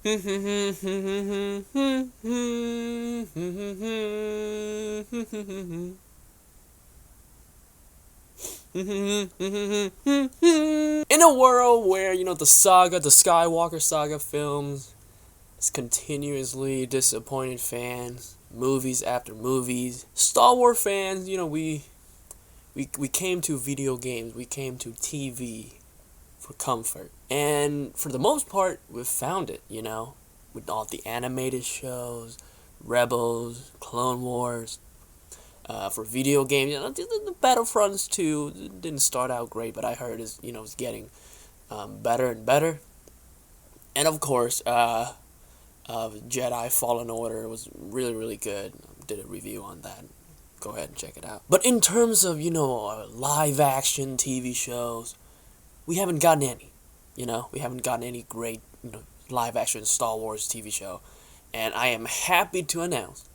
In a world where, the Skywalker saga films is continuously disappointed fans, movies after movies, Star Wars fans, we came to video games, we came to TV for comfort. And for the most part, we've found it, with all the animated shows, Rebels, Clone Wars. For video games, the Battlefronts 2 didn't start out great, but I heard it's getting better and better. And of course, Jedi Fallen Order was really, really good. Did a review on that. Go ahead and check it out. But in terms of, live action TV shows, we haven't gotten any. We haven't gotten any great, live action Star Wars TV show. And I am happy to announce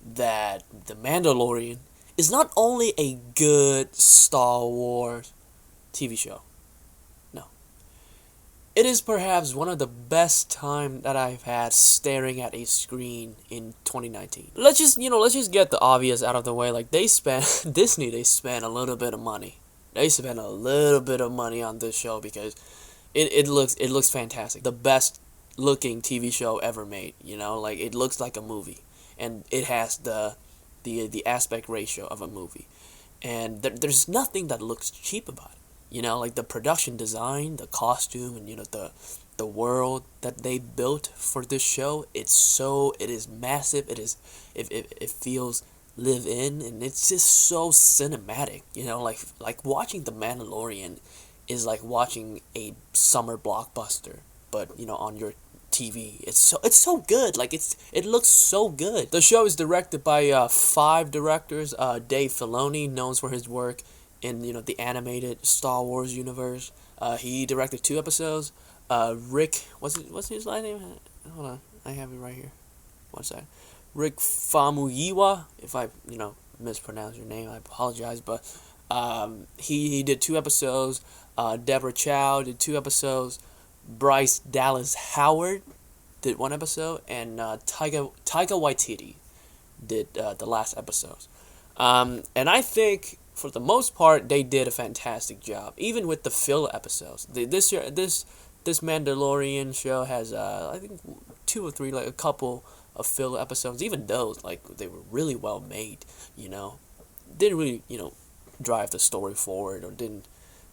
that The Mandalorian is not only a good Star Wars TV show. No. It is perhaps one of the best time that I've had staring at a screen in 2019. Let's just get the obvious out of the way. Like they spent they spent a little bit of money. They spent a little bit of money on this show because it looks fantastic. The best looking TV show ever made, like it looks like a movie. And it has the aspect ratio of a movie, and there's nothing that looks cheap about it. Like the production design, the costume, and the world that they built for this show. It is massive. It feels live in, and it's just so cinematic. Like watching The Mandalorian is like watching a summer blockbuster, but on your TV. It's so good. Like it looks so good. The show is directed by 5 directors. Dave Filoni, known for his work in the animated Star Wars universe. He directed 2 episodes. Rick, what's his last name? Hold on, I have it right here. One second. Rick Famuyiwa. If I mispronounce your name, I apologize. But he did 2 episodes. Deborah Chow did 2 episodes. Bryce Dallas Howard did 1 episode, and Taika Waititi did the last episodes. And I think for the most part they did a fantastic job, even with the filler episodes. This Mandalorian show has I think 2 or 3, like a couple of filler episodes. Even those, like, they were really well made. Didn't really drive the story forward or didn't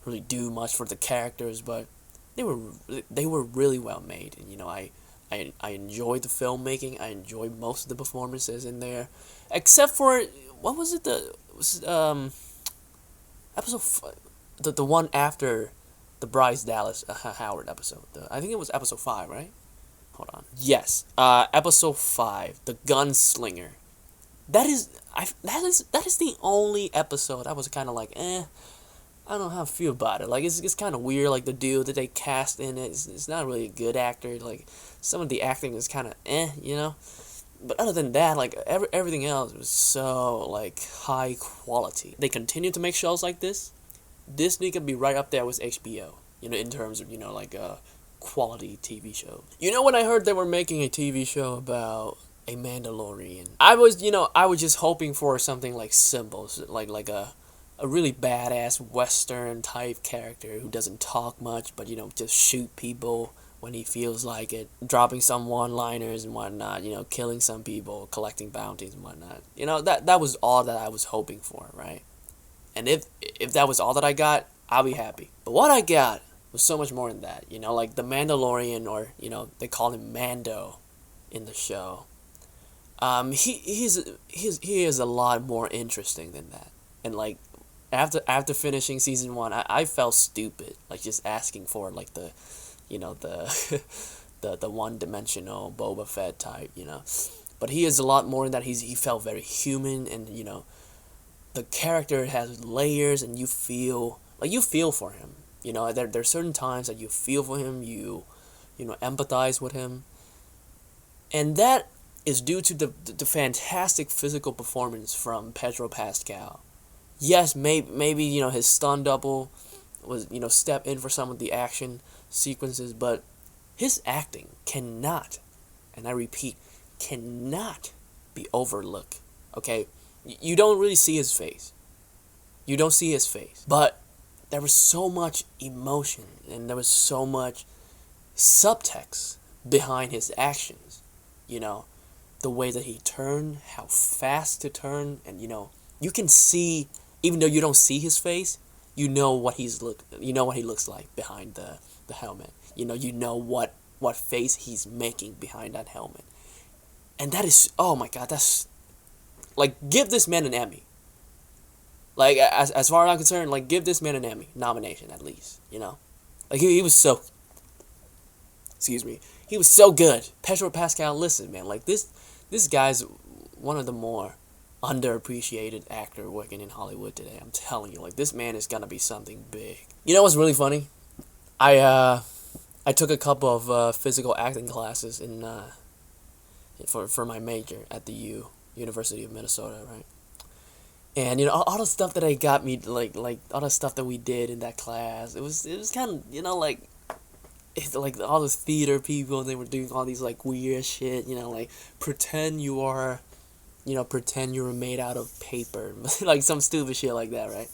really do much for the characters, but they were really well made, and I enjoyed the filmmaking. I enjoyed most of the performances in there, except for what was it episode the one after the Bryce Dallas Howard episode. I think it was episode 5, right? Hold on. Yes, episode 5, the Gunslinger. That is the only episode I was kind of like, I don't know how to feel about it. Like, it's kind of weird. Like, the dude that they cast in it is not really a good actor. Like, some of the acting is kind of But other than that, like, everything else was so, like, high quality. They continue to make shows like this. Disney could be right up there with HBO, in terms of, like, quality TV show. When I heard they were making a TV show about a Mandalorian, I was just hoping for something, like, simple. Like a really badass Western type character who doesn't talk much, but just shoot people when he feels like it, dropping some one-liners and whatnot, killing some people, collecting bounties and whatnot. That was all that I was hoping for, right? And if that was all that I got, I'll be happy. But what I got was so much more than that. Like the Mandalorian, or they call him Mando in the show. He is a lot more interesting than that, and like. After finishing season 1, I felt stupid, like just asking for like the the one-dimensional Boba Fett type, But he is a lot more than that. He felt very human, and the character has layers, and you feel for him. There's certain times that you feel for him, you empathize with him, and that is due to the fantastic physical performance from Pedro Pascal. Yes, maybe his stunt double was step in for some of the action sequences, but his acting cannot, and I repeat, cannot be overlooked. Okay, you don't really see his face. You don't see his face, but there was so much emotion and there was so much subtext behind his actions. You know, the way that he turned, how fast to turn, and you can see, even though you don't see his face, you know what he looks like behind the helmet. You know what face he's making behind that helmet. And that is, oh my god, that's like, give this man an Emmy. Like, as far as I'm concerned, like, give this man an Emmy nomination at least, Like, he was so, excuse me, he was so good. Pedro Pascal, listen, man, like, this guy's one of the more underappreciated actor working in Hollywood today. I'm telling you, like, this man is gonna be something big. You know what's really funny? I took a couple of physical acting classes for my major at the University of Minnesota, right? And all the stuff that I got me, like all the stuff that we did in that class, it was kind of like, it's like all the theater people, they were doing all these like weird shit, like pretend you were made out of paper, like some stupid shit like that, right?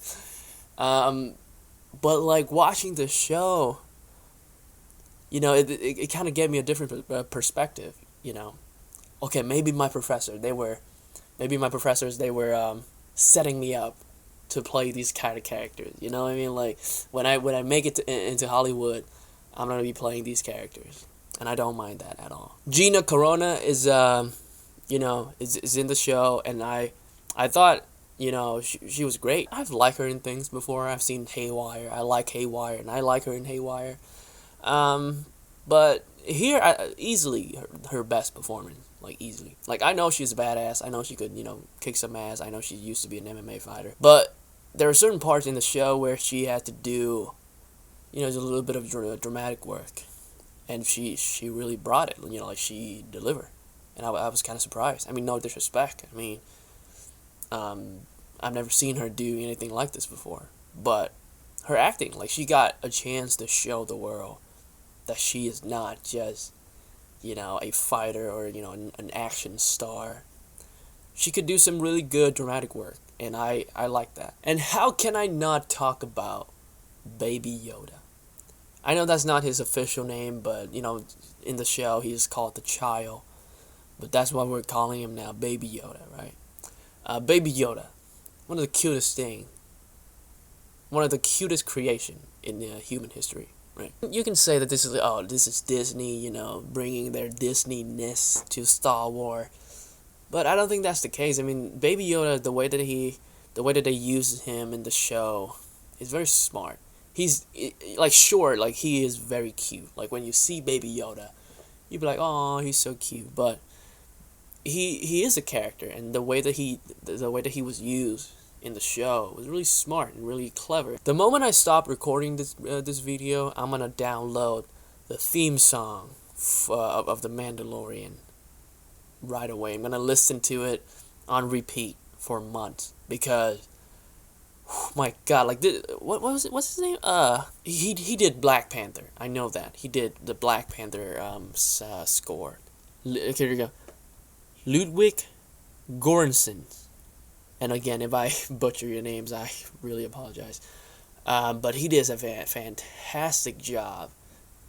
But like watching the show, it kind of gave me a different perspective, Okay, maybe my professors, they were setting me up to play these kind of characters. You know what I mean? Like, when I make it into Hollywood, I'm gonna be playing these characters, and I don't mind that at all. Gina Carano is is in the show, and I thought she was great. I've liked her in things before. I've seen Haywire. I like Haywire, and I like her in Haywire. But here, easily her best performance. Like, easily. Like, I know she's a badass. I know she could, kick some ass. I know she used to be an MMA fighter. But there are certain parts in the show where she had to do, just a little bit of dramatic work. And she really brought it. Like, she delivered. And I was kind of surprised. I mean, no disrespect. I mean, I've never seen her do anything like this before. But her acting, like, she got a chance to show the world that she is not just a fighter or, an action star. She could do some really good dramatic work, and I like that. And how can I not talk about Baby Yoda? I know that's not his official name, but, in the show, he's called the child. But that's what we're calling him now, Baby Yoda, right? Baby Yoda, one of the cutest creation in human history. Right. You can say that this is Disney, bringing their Disney-ness to Star Wars, but I don't think that's the case. I mean, Baby Yoda, the way that they use him in the show, is very smart. He's like, sure, like, he is very cute. Like, when you see Baby Yoda, you'd be like, oh, he's so cute. But he is a character, and the way that he was used in the show was really smart and really clever. The moment I stop recording this video, I'm gonna download the theme song of the Mandalorian right away. I'm gonna listen to it on repeat for months because, my god, like, what was it? What's his name? He did Black Panther. I know that he did the Black Panther score. Here we go. Ludwig Göransson. And again, if I butcher your names, I really apologize. But he does a fantastic job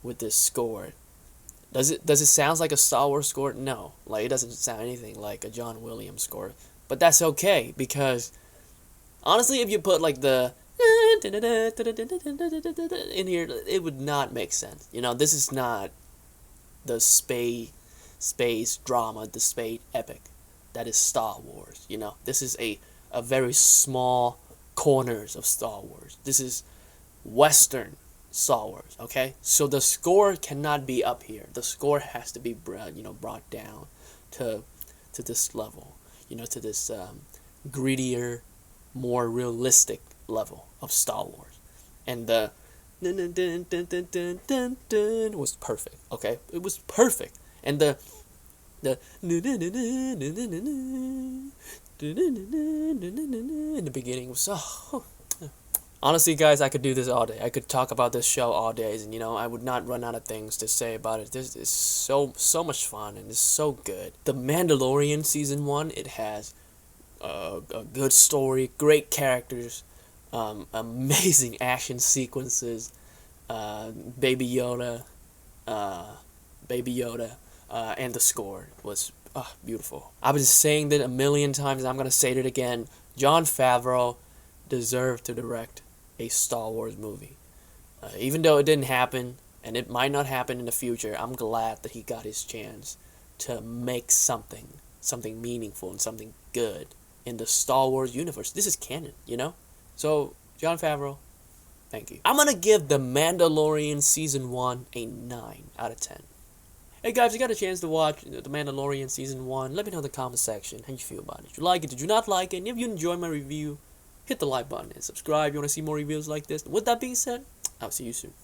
with this score. Does it sound like a Star Wars score? No. Like, it doesn't sound anything like a John Williams score. But that's okay, because honestly, if you put like the in here, it would not make sense. This is not the space drama, the space epic that is Star Wars. This is a very small corners of Star Wars. This is Western Star Wars, okay? So the score cannot be up here. The score has to be brought down to this level, to this grittier, more realistic level of Star Wars. And the was perfect, okay? It was perfect. And the in the beginning was Honestly, guys, I could do this all day. I could talk about this show all days, and I would not run out of things to say about it. This is so much fun, and it's so good. The Mandalorian season 1, it has a good story, great characters, amazing action sequences, Baby Yoda, uh, Baby Yoda, and the score was beautiful. I've been saying that a million times, and I'm gonna say it again. Jon Favreau deserved to direct a Star Wars movie. Even though it didn't happen, and it might not happen in the future, I'm glad that he got his chance to make something meaningful and something good in the Star Wars universe. This is canon. So, Jon Favreau, thank you. I'm gonna give The Mandalorian Season 1 a 9 out of 10. Hey guys, if you got a chance to watch The Mandalorian Season 1, let me know in the comment section how you feel about it. Did you like it? Did you not like it? And if you enjoyed my review, hit the like button and subscribe if you want to see more reviews like this. With that being said, I'll see you soon.